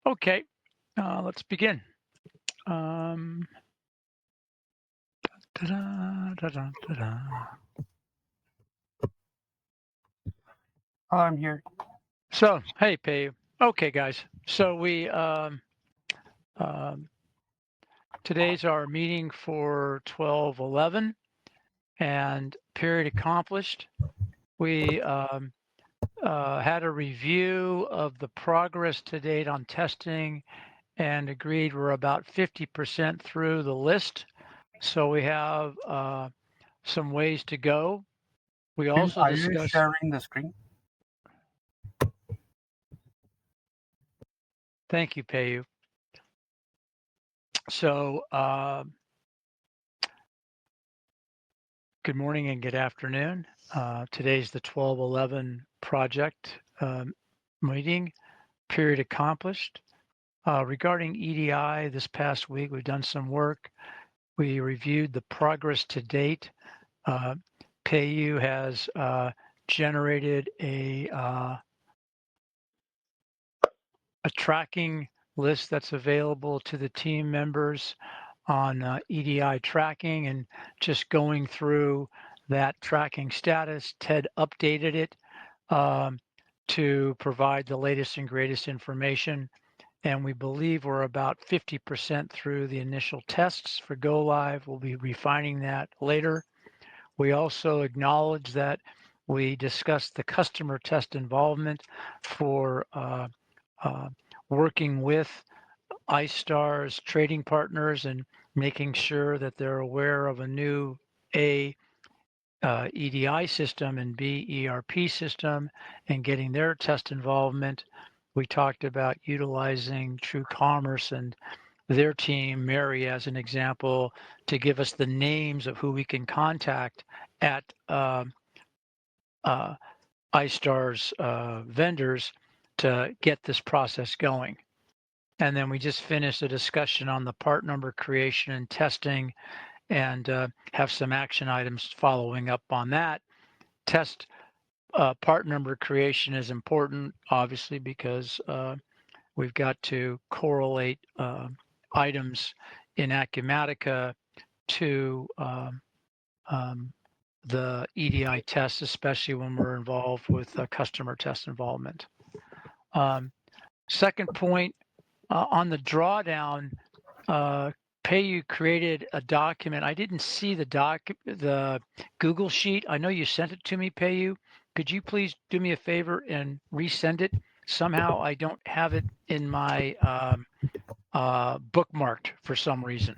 Okay, let's begin. Ta-da, ta-da, ta-da. I'm here. So, hey, Pei. Okay, guys. So um, today's our meeting for 12/11 and period accomplished. We had a review of the progress to date on testing and agreed we're about 50% through the list. So we have some ways to go. We also Are you discussed. sharing the screen? Thank you, Payu. So good morning and good afternoon. Today's the 12/11 project meeting, period accomplished. Regarding EDI, this past week we've done some work. We reviewed the progress to date. Payu has generated a tracking list that's available to the team members on EDI tracking, and just going through that tracking status. Ted updated it to provide the latest and greatest information. And we believe we're about 50% through the initial tests for go live. We'll be refining that later. We also acknowledge that we discussed the customer test involvement for working with iStar's trading partners and making sure that they're aware of a new A, EDI system, and B, ERP system, and getting their test involvement. We talked about utilizing True Commerce and their team, Mary as an example, to give us the names of who we can contact at iStar's vendors to get this process going. And then we just finished a discussion on the part number creation and testing, and have some action items following up on that. Test part number creation is important, obviously, because we've got to correlate items in Acumatica to the EDI tests, especially when we're involved with customer test involvement. Second point, on the drawdown, Payu created a document. I didn't see the Google sheet. I know you sent it to me, Payu. Could you please do me a favor and resend it? Somehow I don't have it in my bookmarked for some reason.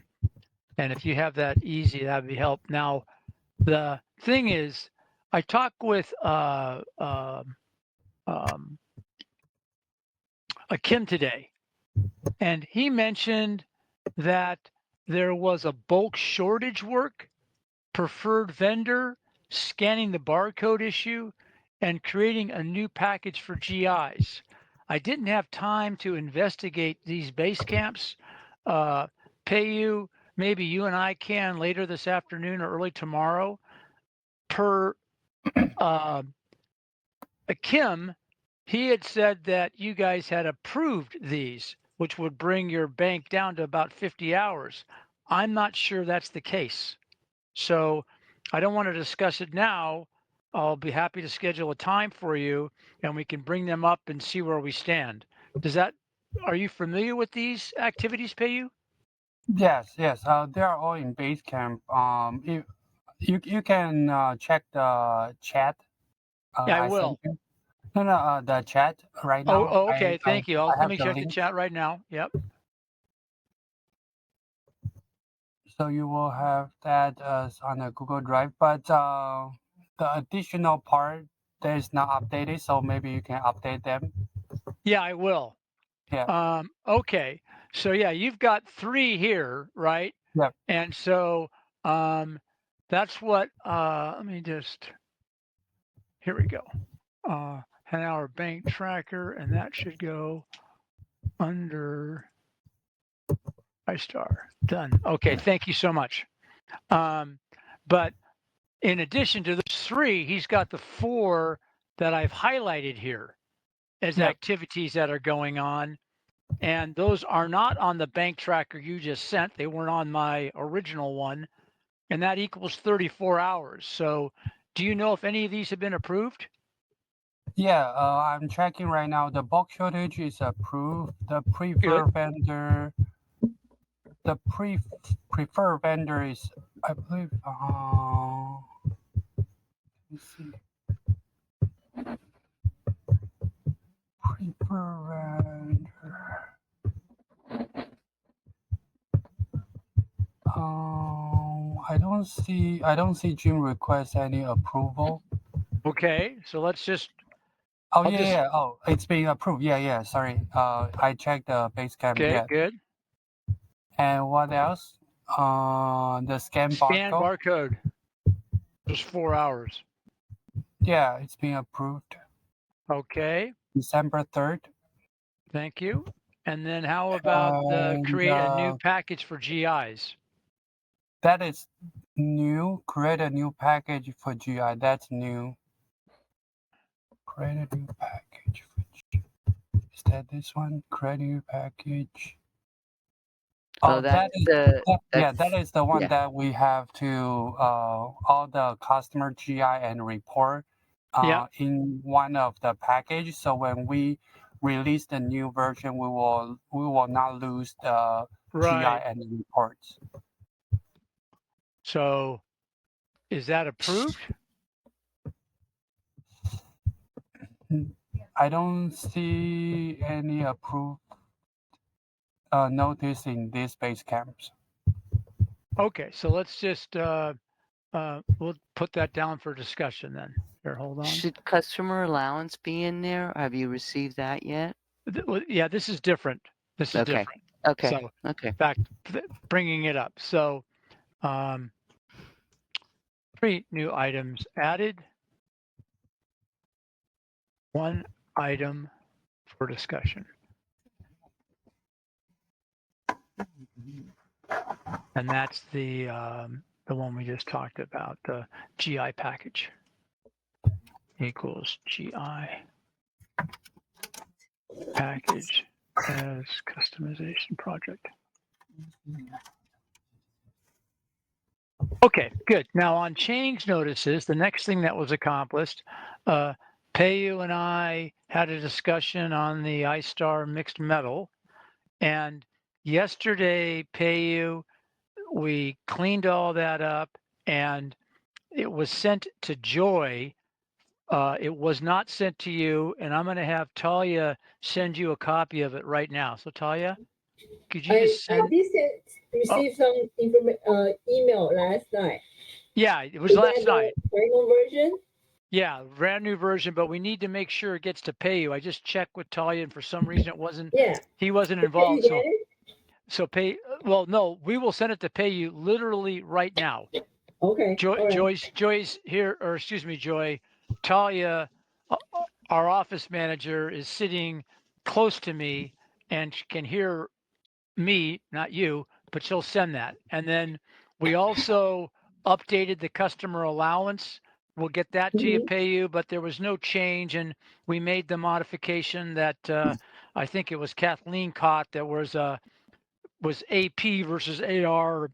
And if you have that easy, that'd be help. Now, the thing is, I talked with Kim today, and he mentioned that there was a bulk shortage work, preferred vendor, scanning the barcode issue, and creating a new package for GIs. I didn't have time to investigate these base camps. Payu, maybe you and I can later this afternoon or early tomorrow. Per Kim, he had said that you guys had approved these, which would bring your bank down to about 50 hours. I'm not sure that's the case. So I don't want to discuss it now. I'll be happy to schedule a time for you and we can bring them up and see where we stand. Are you familiar with these activities, Payu? Yes. They are all in Basecamp. If you can check the chat. Yeah, I I sent will. you. No, the chat right now. Oh, I okay. I, Thank you. I Let have me the check the link. chat right now. Yep. So you will have that on a Google Drive. But the additional part that is not updated, so maybe you can update them. Yeah, I will. Yeah. Okay. So yeah, you've got 3 here, right? Yep. And so that's what, let me just, here we go. 10-hour bank tracker, and that should go under iStar. Done. Okay, thank you so much. But in addition to those 3, he's got the 4 that I've highlighted here as Yep. activities that are going on. and those are not on the bank tracker you just sent. They weren't on my original one, and that equals 34 hours. So do you know if any of these have been approved? Yeah, I'm checking right now. The bulk shortage is approved. Good. The preferred vendor is, I believe. Let's see. Preferred vendor. I don't see Jim request any approval. Okay, so Oh I'll yeah, just, yeah. Oh, it's being approved. Yeah, yeah. Sorry. I checked the base cam. okay, Yeah. good. And what else? The scan Scan barcode. barcode, just 4 hours. Yeah, it's being approved. Okay, December 3rd. thank you. And then how about And create a new package for GIs? that is new. Create a new package for GI. That's new. Create a new package for GI. Is that this one? Create a new package. Oh, Oh, that is the one yeah. that we have to all the customer GI and report Yeah, in one of the package. So when we release the new version, we will not lose the GI right. and the reports. So is that approved? I don't see any approved notice in these base camps. Okay, so let's just we'll put that down for discussion then. Here, hold on. Should customer allowance be in there? Have you received that yet? Yeah, this is different. This is Okay. different. Okay. So, Okay. in fact, bringing it up. So, um, 3 new items added, 1 item for discussion. And that's the one we just talked about, the GI package equals GI package as customization project. Okay, good. Now on change notices, the next thing that was accomplished, Payu and I had a discussion on the iStar mixed metal, and yesterday, Payu, we cleaned all that up, and it was sent to Joy. It was not sent to you, and I'm going to have Talia send you a copy of it right now. So Talia, could you just I send? did Oh, receive some email last night. yeah, it was Is last that night. the final version? Yeah, brand new version, but we need to make sure it gets to Payu. I just checked with Talia, and for some reason it wasn't. Yeah. He wasn't Did you involved. get So it? pay. Well, no, we will send it to Payu literally right now. Okay. All right. Joy's here, or excuse me, Joy. Talia, our office manager, is sitting close to me and can hear me, not you, but she'll send that. And then we also updated the customer allowance. We'll get that to you, Mm-hmm. pay you, but there was no change, and we made the modification that I think it was Kathleen caught. That was AP versus AR, or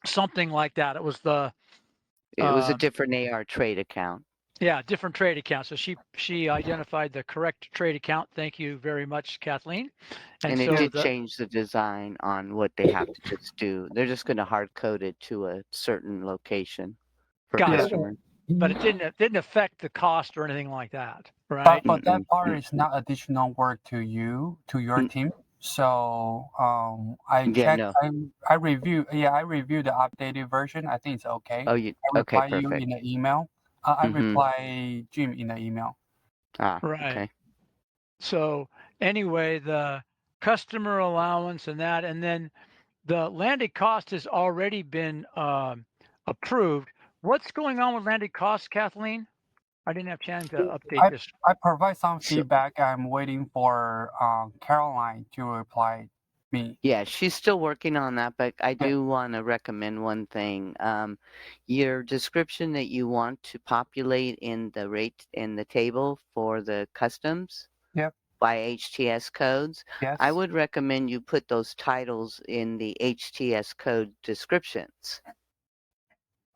something like that. It was the It was a different AR trade account. yeah, different trade account. So she identified the correct trade account. Thank you very much, Kathleen. And And it so did the change the design on what they have to just do. They're just going to hard code it to a certain location for got it, Yeah, customers. but it didn't affect the cost or anything like that, but right? that Mm-mm, part mm. is not additional work to your Mm. team. So I Yeah, checked. no. I review. Yeah, I reviewed the updated version. I think it's okay. Oh, you I okay? reply you Perfect. in the email. I Mm-hmm. reply Jim in the email. Ah, Right. okay. So anyway, the customer allowance and that, and then the landed cost has already been approved. What's going on with landed costs, Kathleen? I didn't have time to update I this. I provide some So feedback. I'm waiting for Caroline to reply me. yeah, she's still working on that, but I Yeah, do want to recommend one thing. Your description that you want to populate in the rate in the table for the customs. yep. by HTS codes, Yes. I would recommend you put those titles in the HTS code descriptions.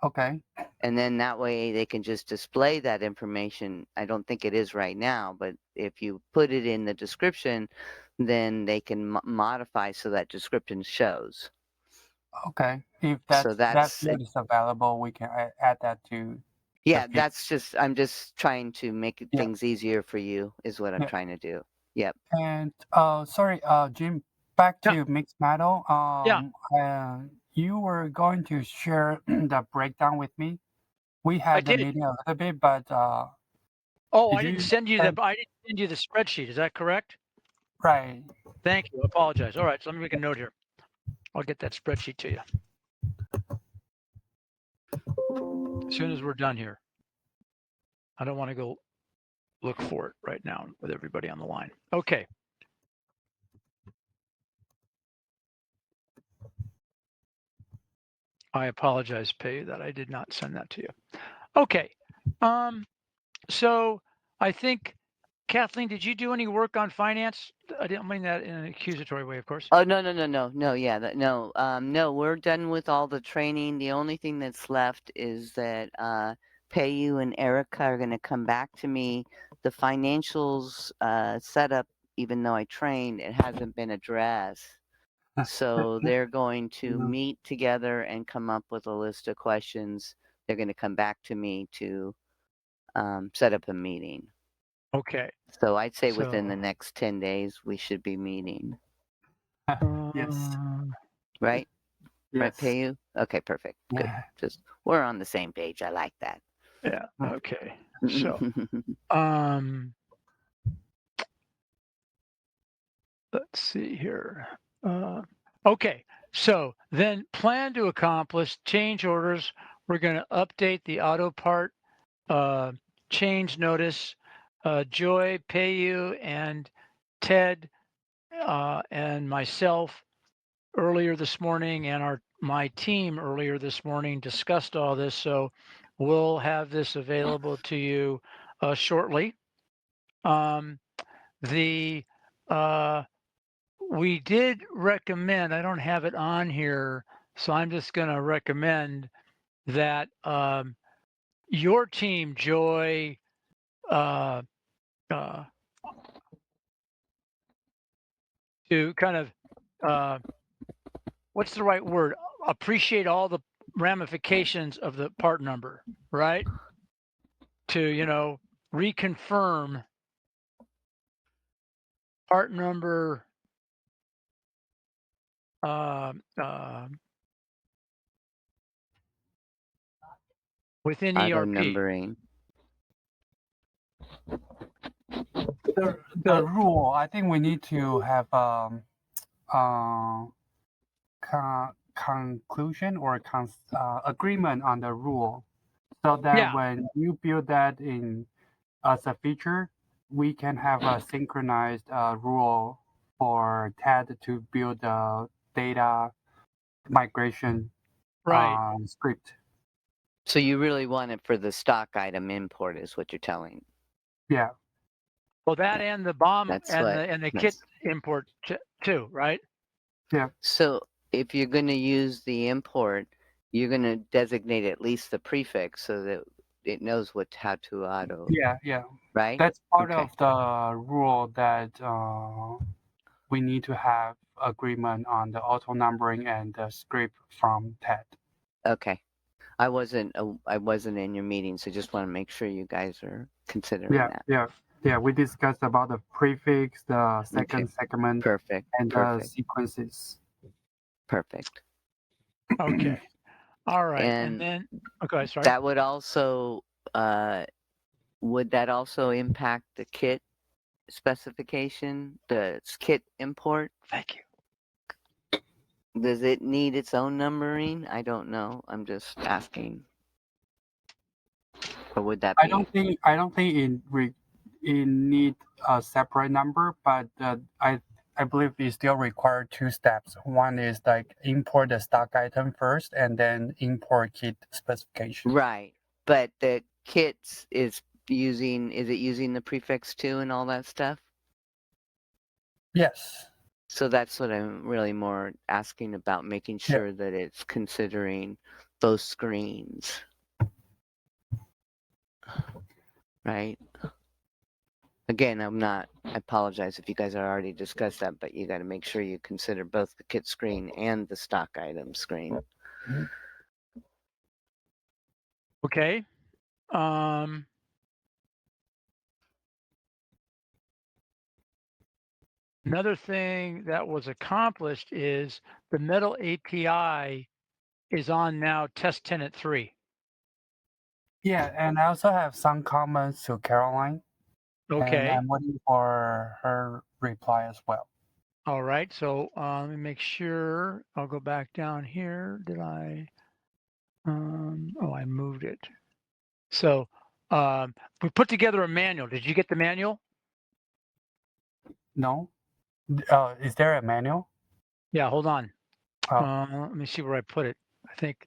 Okay. And then that way they can just display that information. I don't think it is right now, but if you put it in the description, then they can modify so that description shows. Okay. If So that that's field is available, we can add that to. yeah, the that's just, I'm just trying to make Yeah. things easier for you is what I'm Yeah. trying to do. Yep. And sorry, Jim, back to mixed metal. You were going to share the breakdown with me. We I had the did. meeting a little bit, but Oh, did I didn't you send you send- I didn't send you the spreadsheet. Is that correct? right? Thank you. I apologize. All right, so let me make a note here. I'll get that spreadsheet to you as soon as we're done here. I don't want to go look for it right now with everybody on the line. Okay. I apologize, Pei, that I did not send that to you. Okay. So I think, Kathleen, did you do any work on finance? I didn't mean that in an accusatory way, of course. Oh, no. Yeah, no, we're done with all the training. The only thing that's left is that Payu and Erica are going to come back to me. The financials setup, even though I trained, it hasn't been addressed. So they're going to meet together and come up with a list of questions. They're going to come back to me to set up a meeting. Okay. So I'd say within the next 10 days, we should be meeting. Yes. Right? Yes. Right, Payu? Okay, perfect. Good. Yeah. Just we're on the same page. I like that. Yeah. Okay. So, let's see here. Okay. So then plan to accomplish change orders. We're going to update the auto part change notice. Joy, Payu, and Ted and myself earlier this morning and my team earlier this morning discussed all this. So we'll have this available to you shortly. We did recommend, I don't have it on here, so I'm just going to recommend that your team, Joy, uh, to kind of what's the right word? Appreciate all the ramifications of the part number, right? To reconfirm part number within Auto ERP. numbering. The rule, I think we need to have conclusion or agreement on the rule, so that when you build that in as a feature, we can have a synchronized rule for TED to build the data migration script. So you really want it for the stock item import is what you're telling. Yeah. Well, that and the bomb That's and the kit import too, right? Yeah. So if you're going to use the import, you're going to designate at least the prefix so that it knows how to auto. Yeah. Right? That's part of the rule that we need to have agreement on the auto numbering and the script from TED. Okay. I wasn't in your meeting, so just want to make sure you guys are considering that. Yeah. We discussed about the prefix, the second segment, Perfect. and the sequences. Perfect. Okay. All right. And then, okay, sorry. That would also impact the kit specification, the kit import? Thank you. Does it need its own numbering? I don't know. I'm just asking. Or would that be? I don't think it need a separate number, but I believe it still require two steps. One is like import the stock item first, and then import kit specification. Right, but the kits is it using the prefix 2 and all that stuff? Yes. So that's what I'm really more asking about, making sure that it's considering both screens. Right? Again, I apologize if you guys have already discussed that, but you got to make sure you consider both the kit screen and the stock item screen. Okay. Another thing that was accomplished is the Metal API is on now test tenant 3. Yeah, and I also have some comments to Caroline, and Okay. I'm waiting for her reply as well. All right. So let me make sure. I'll go back down here. Did I? Oh, I moved it. So we put together a manual. Did you get the manual? No? Is there a manual? Yeah, hold on. Oh. Let me see where I put it. I think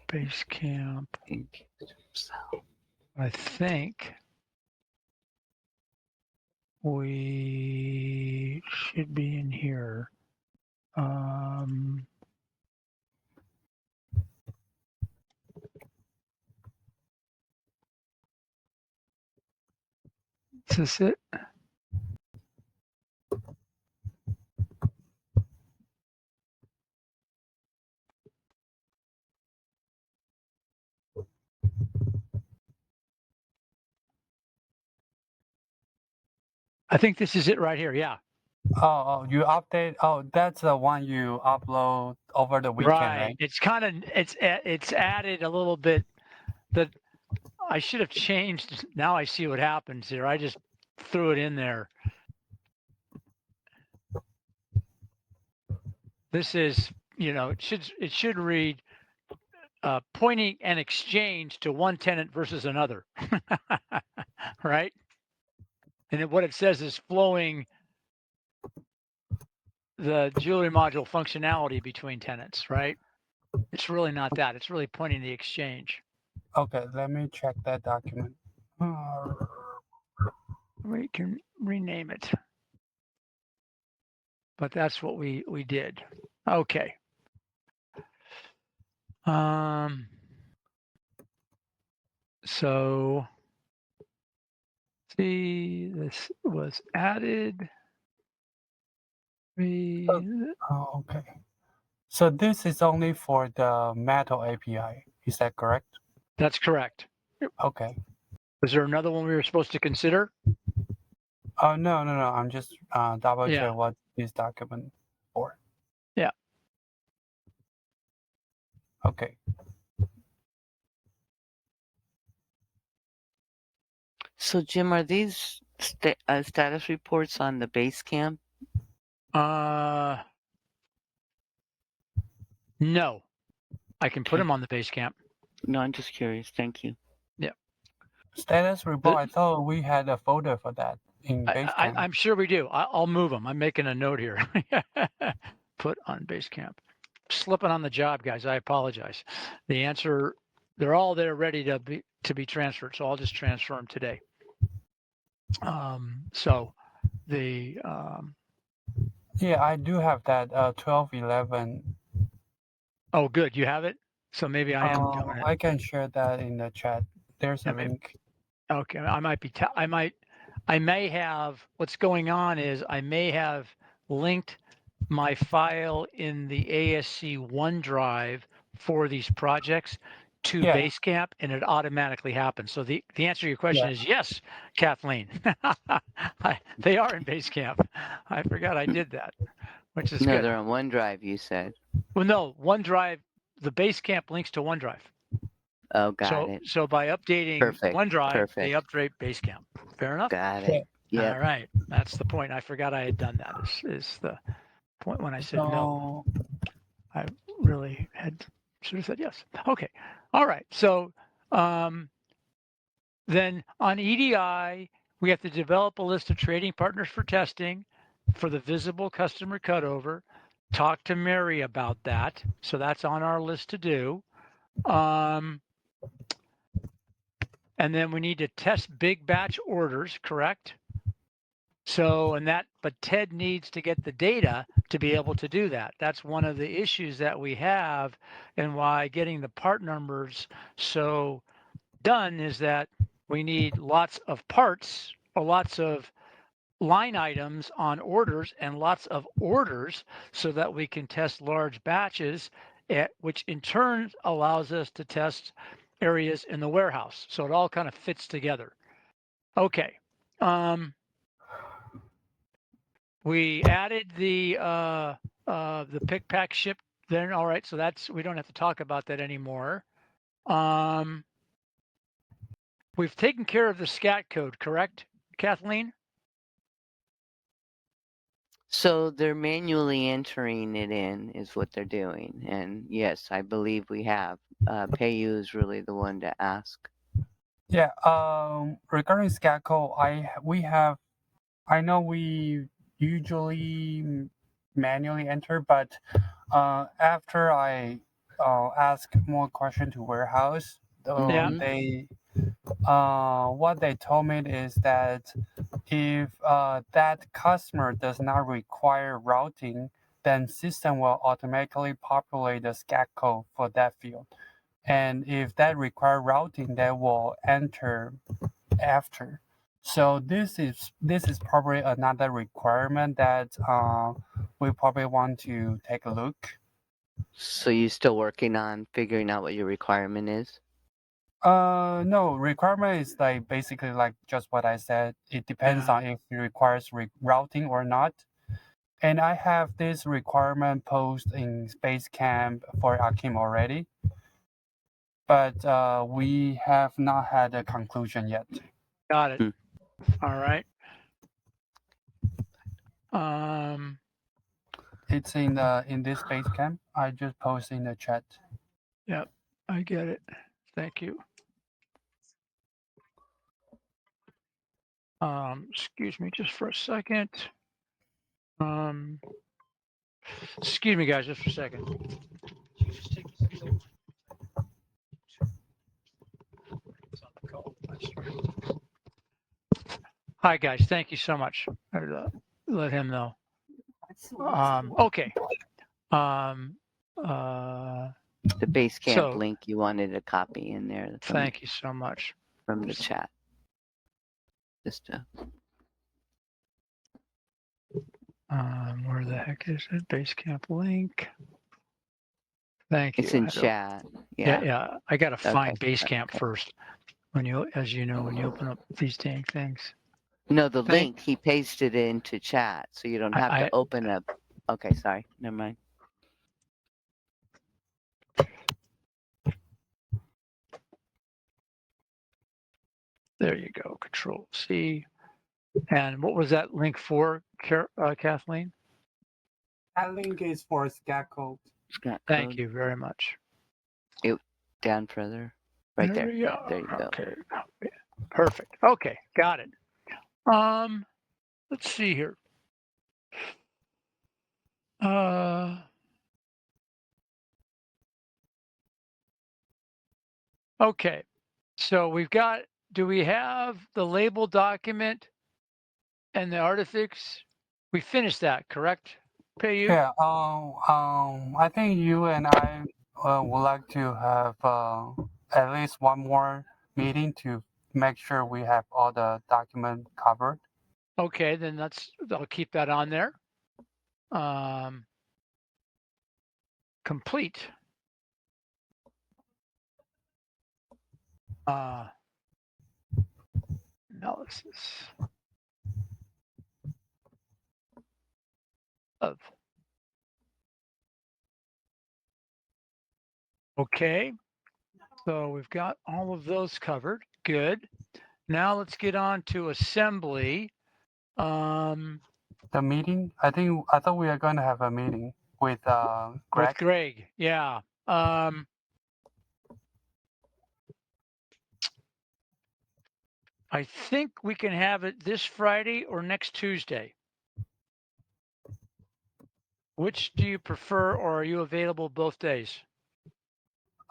base camp. I think we should be in here. Is this it? I think this is it right here. Yeah. Oh, you update. Oh, that's the one you upload over the weekend, right? It's kind of it's added a little bit that I should have changed. Now I see what happens here. I just threw it in there. This is, it should read pointing an exchange to one tenant versus another, right? And what it says is flowing the jewelry module functionality between tenants, right? It's really not that. It's really pointing the exchange. Okay, let me check that document. We can rename it, but that's what we did. Okay. So see, this was added. Oh, okay. So this is only for the Metal API. Is that correct? That's correct. Okay. Was there another one we were supposed to consider? Oh, no. I'm just double check Yeah. what this document for. Yeah. Okay. So, Jim, are these status reports on the base camp? No, I can put them on the base camp. No, I'm just curious. Thank you. Yeah. Status report. I thought we had a folder for that in Basecamp. I'm sure we do. I'll move them. I'm making a note here. Put on Basecamp. Slipping on the job, guys. I apologize. The answer, they're all there ready to be transferred. So I'll just transfer them today. So the yeah, I do have that 1211. Oh, good. You have it. So maybe I am doing it. I can share that in the chat. There's a link. Okay, I might be. I may have. What's going on is I may have linked my file in the ASC OneDrive for these projects to Yeah. Basecamp, and it automatically happens. So the answer to your question Yeah. is yes, Kathleen. They are in Basecamp. I forgot I did that, which is No, good. they're on OneDrive, you said. Well, no, OneDrive. The Basecamp links to OneDrive. Oh, got it. So by updating OneDrive, they update Basecamp. Fair enough? Got it. Yeah. All right. That's the point. I forgot I had done that is the point when I said no. I really should have said yes. Okay. All right. So then on EDI, we have to develop a list of trading partners for testing for the visible customer cutover. Talk to Mary about that. So that's on our list to do. and then we need to test big batch orders, correct? So, but Ted needs to get the data to be able to do that. That's one of the issues that we have, and why getting the part numbers so done is that we need lots of parts or lots of line items on orders and lots of orders so that we can test large batches, which in turn allows us to test areas in the warehouse. So it all kind of fits together. Okay. We added the pick, pack, ship. Then all right, so we don't have to talk about that anymore. We've taken care of the SCAT code, correct, Kathleen? So they're manually entering it in is what they're doing. And yes, I believe we have. Payu is really the one to ask. Yeah. Regarding SCACO, I know we usually manually enter, but after I ask more question to warehouse, Yeah. what they told me is that if that customer does not require routing, then system will automatically populate the SCAC code for that field. And if that require routing, they will enter after. So this is probably another requirement that we probably want to take a look. So you're still working on figuring out what your requirement is? No, requirement is like basically like just what I said. It depends on if it requires routing or not. And I have this requirement post in Basecamp for Akim already, but we have not had a conclusion yet. Got it. All right. It's in this Basecamp. I just posted in the chat. Yep, I get it. Thank you. Excuse me just for a second. Excuse me, guys, just for a second. Hi, guys. Thank you so much. Let him know. Okay. The Basecamp link you wanted a copy in there. Thank you so much. From the chat. Just where the heck is it? Basecamp link. Thank you. It's in chat. Yeah. I gotta find Basecamp first. As you know, when you open up these dang things. No, the link he pasted into chat, so you don't have to open up. Okay, sorry. Never mind. There you go. Control C. And what was that link for, Kathleen? That link is for SCAC code. Thank you very much. Down further. Right there. Yeah, there you go. Okay. Perfect. Okay, got it. Let's see here. Okay. So do we have the label document and the artifacts? We finished that, correct? Payu? Yeah. I think you and I would like to have at least one more meeting to make sure we have all the document covered. Okay, then I'll keep that on there. Complete. Analysis of. Okay, so we've got all of those covered. Good. Now let's get on to assembly. The meeting? I thought we are going to have a meeting with Greg. With Greg, yeah. I think we can have it this Friday or next Tuesday. Which do you prefer, or are you available both days?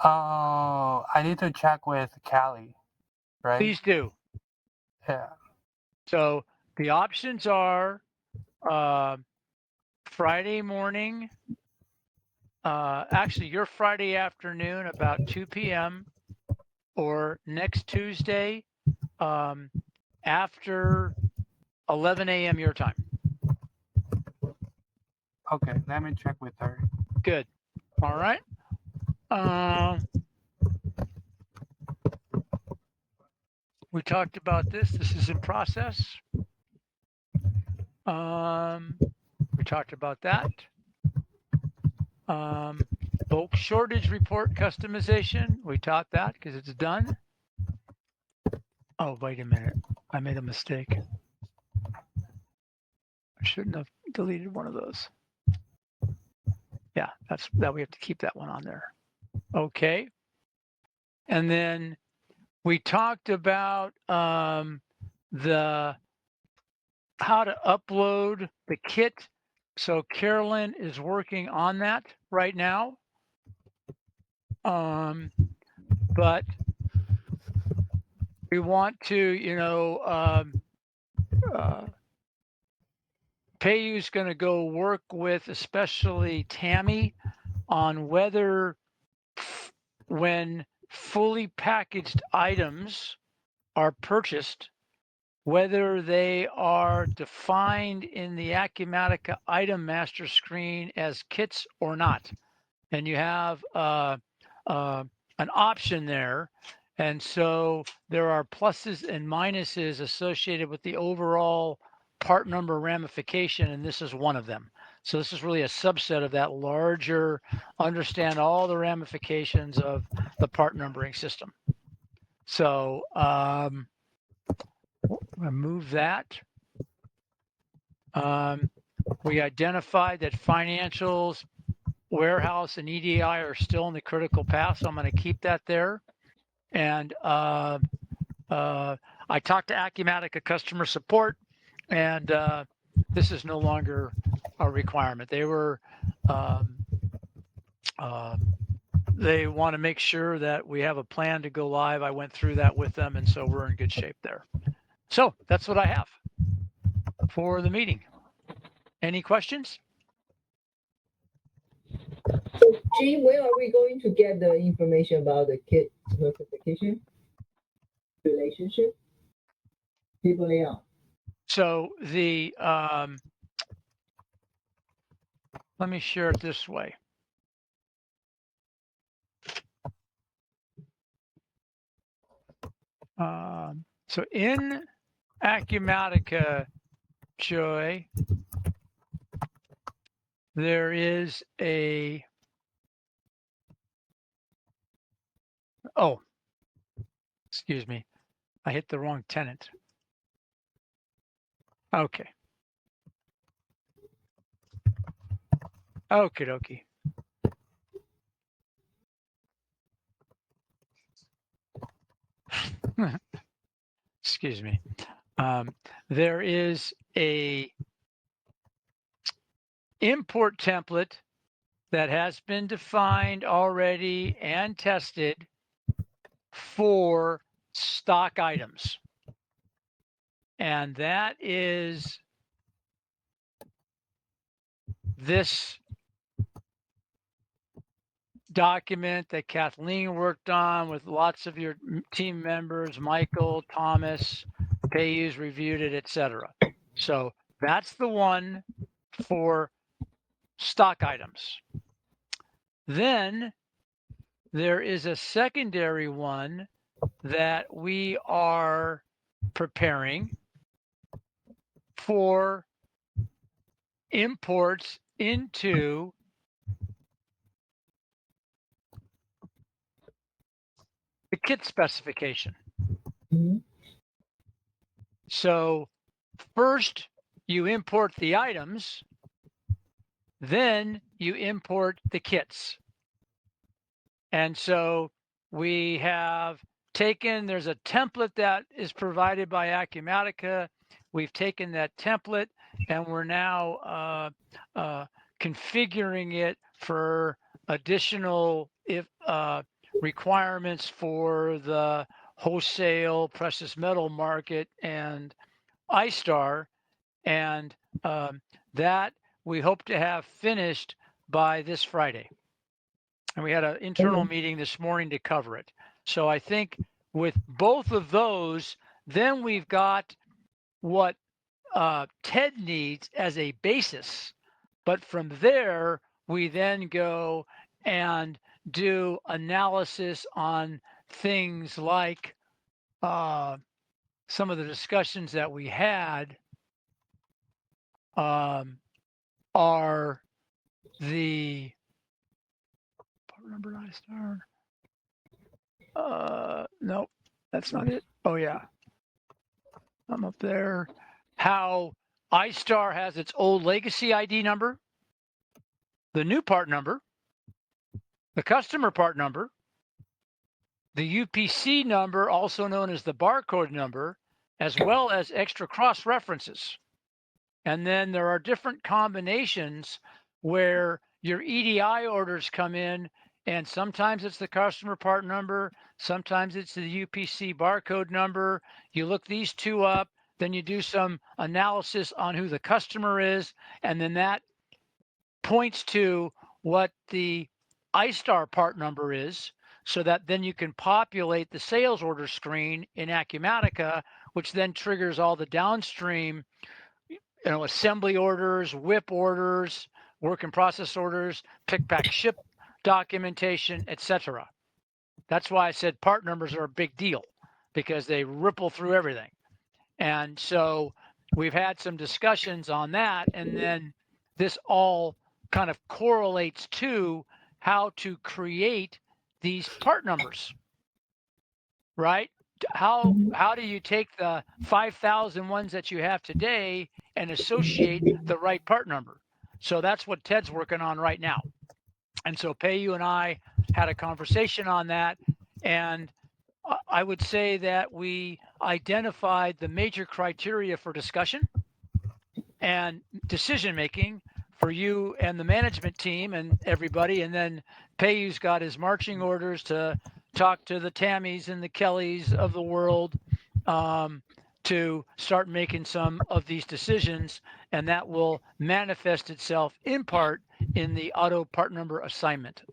I need to check with Callie. right? Please do. Yeah. So the options are Friday morning, actually your Friday afternoon about 2 p.m. or next Tuesday after 11 a.m. your time. Okay, let me check with her. Good. All right. We talked about this. This is in process. We talked about that. Bulk shortage report customization. We taught that because it's done. Oh, wait a minute. I made a mistake. I shouldn't have deleted one of those. Yeah, that we have to keep that one on there. Okay. And then we talked about the how to upload the kit. So Carolyn is working on that right now. But we want to, Peiyu's going to go work with especially Tammy on whether when fully packaged items are purchased, whether they are defined in the Acumatica item master screen as kits or not. And you have an option there. And so there are pluses and minuses associated with the overall part number ramification, and this is one of them. So this is really a subset of that larger, understand all the ramifications of the part numbering system. So I'm gonna move that. We identified that financials, warehouse, and EDI are still in the critical path, so I'm going to keep that there. And I talked to Acumatica customer support, and this is no longer a requirement. They were they want to make sure that we have a plan to go live. I went through that with them, and so we're in good shape there. So that's what I have for the meeting. Any questions? So, Jean, where are we going to get the information about the kit notification relationship? People layout. So the let me share it this way. So in Acumatica, Joy, there is a, oh, excuse me. I hit the wrong tenant. Okay. Okie dokie. Excuse me. There is a import template that has been defined already and tested for stock items. And that is this document that Kathleen worked on with lots of your team members, Michael, Thomas, Peiyu's reviewed it, etc. So that's the one for stock items. Then there is a secondary one that we are preparing for imports into the kit specification. Mm-hmm. So first you import the items, then you import the kits. And so we have taken, there's a template that is provided by Acumatica. We've taken that template and we're now configuring it for additional requirements for the wholesale precious metal market and iStar, and that we hope to have finished by this Friday. And we had an internal meeting this morning to cover it. So I think with both of those, then we've got what TED needs as a basis. But from there, we then go and do analysis on things like some of the discussions that we had are the part number iStar. No, that's not it. Oh yeah, I'm up there. How iStar has its old legacy ID number, the new part number, the customer part number, the UPC number, also known as the barcode number, as well as extra cross references. And then there are different combinations where your EDI orders come in, and sometimes it's the customer part number, sometimes it's the UPC barcode number. You look these two up, then you do some analysis on who the customer is, and then that points to what the iStar part number is, so that then you can populate the sales order screen in Acumatica, which then triggers all the downstream assembly orders, WIP orders, work in process orders, pick, pack, ship documentation, etc. That's why I said part numbers are a big deal, because they ripple through everything. And so we've had some discussions on that, and then this all kind of correlates to how to create these part numbers, right? How do you take the 5,000 ones that you have today and associate the right part number? So that's what Ted's working on right now. And so Peyu and I had a conversation on that, and I would say that we identified the major criteria for discussion and decision making for you and the management team and everybody. And then Peyu's got his marching orders to talk to the Tammys and the Kellys of the world to start making some of these decisions. And that will manifest itself in part in the auto part number assignment.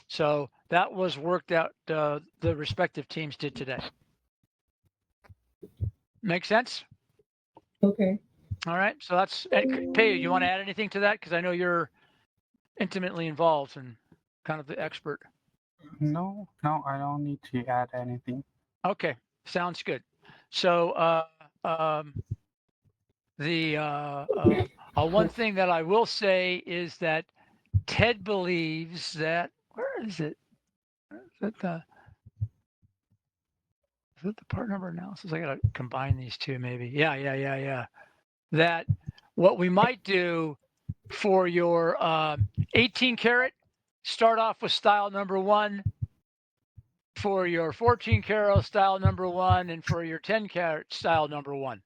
So that was work that the respective teams did today. Make sense? Okay. All right. So that's Peyu. You want to add anything to that? Because I know you're intimately involved and kind of the expert. No, I don't need to add anything. Okay, sounds good. So one thing that I will say is that Ted believes that where is it? Is it the part number analysis? I gotta combine these two maybe. Yeah. That what we might do for your 18 karat, start off with style number 1. For your 14 karat style number 1, and for your 10 karat style number 1,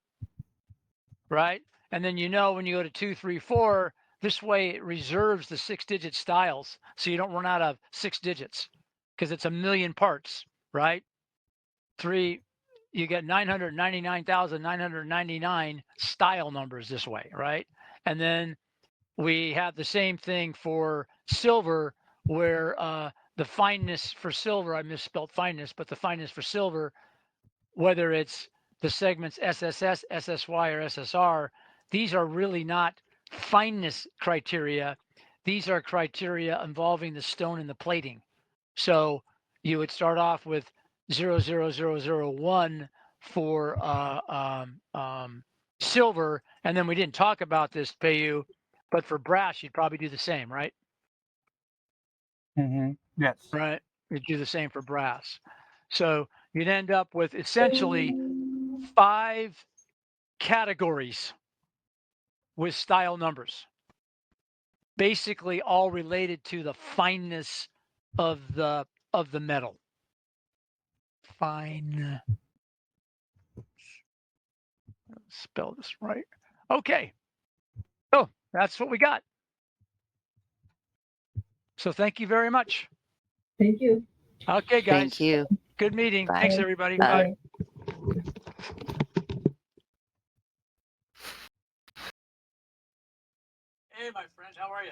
right? And then when you go to 2, 3, 4, this way it reserves the 6-digit styles, so you don't run out of 6 digits, because it's a million parts, right? 3, you get 999,999 style numbers this way, right? And then we have the same thing for silver, where the fineness for silver, I misspelled fineness, but the fineness for silver, whether it's the segments SSS, SSY, or SSR, these are really not fineness criteria. These are criteria involving the stone and the plating. So you would start off with 00001 for silver, and then we didn't talk about this, Peyu, but for brass, you'd probably do the same, right? Mm-hmm. Yes. Right. You'd do the same for brass. So you'd end up with essentially 5 categories with style numbers, basically all related to the fineness of the metal. Fine. Spell this right. Okay. So that's what we got. So thank you very much. Thank you. Okay, guys. Thank you. Good meeting. Bye. Thanks, everybody. Bye. Bye. Hey, my friend, how are you?